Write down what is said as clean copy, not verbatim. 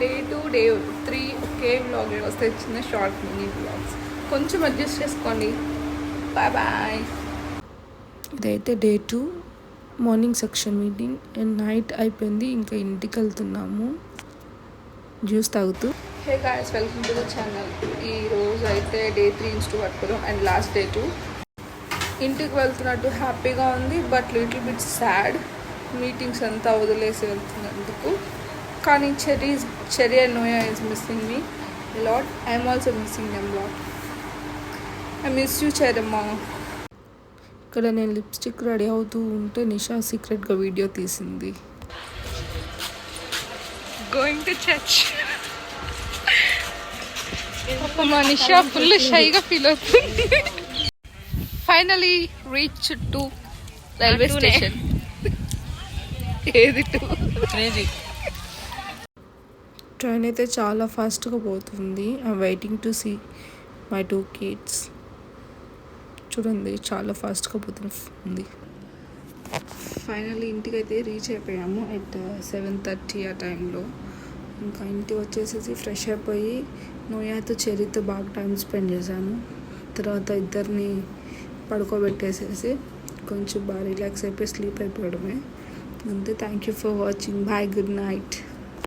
Day 2 day 3 ఒకే vlog వస్తే చిన్న short mini vlogs కొంచెం అడ్జస్ట్ చేసుకోండి. Bye bye. ఇదైతే day 2 morning section meeting and night అయిపోయింది. ఇంకా ఇంటికి వెళ్తున్నాము జ్యూస్ తాగుతూ. Hey guys, welcome to the channel. ఈరోజు అయితే డే 3 ఇన్స్టూ పట్టుకోవడం అండ్ లాస్ట్ డే 2 ఇంటికి వెళ్తున్నట్టు హ్యాపీగా ఉంది, but little bit sad. Meetings అంతా వదిలేసి వెళ్తున్నందుకు. కానీ Cherry and Noya is missing me lot. I'm also missing them lot. I miss you చెరమ్మా. ఇక్కడ నేను లిప్స్టిక్ రెడీ అవుతూ ఉంటే నిషా సీక్రెట్గా వీడియో తీసింది. Going to church. మా నిషా ఫుల్ షైగా ఫీల్ అవుతుంది. Finally reach to railway station. ఏది ట్రైన్ అయితే చాలా ఫాస్ట్గా పోతుంది. I waiting to see my 2 kids. చూడండి చాలా ఫాస్ట్గా పోతుంది. ఫైనల్లీ ఇంటికి అయితే రీచ్ అయిపోయాము అట్ 7:30 ఆ టైంలో. ఇంకా ఇంటికి వచ్చేసేసి ఫ్రెష్ అయిపోయి నోయాతో చెర్రీతో బాగా టైం స్పెండ్ చేశాను. తర్వాత ఇద్దరిని పడుకోబెట్టేసేసి కొంచెం బాగా రిలాక్స్ అయిపోయి స్లీప్ అయిపోవడమే అంతే. Thank you for watching. Bye, good night.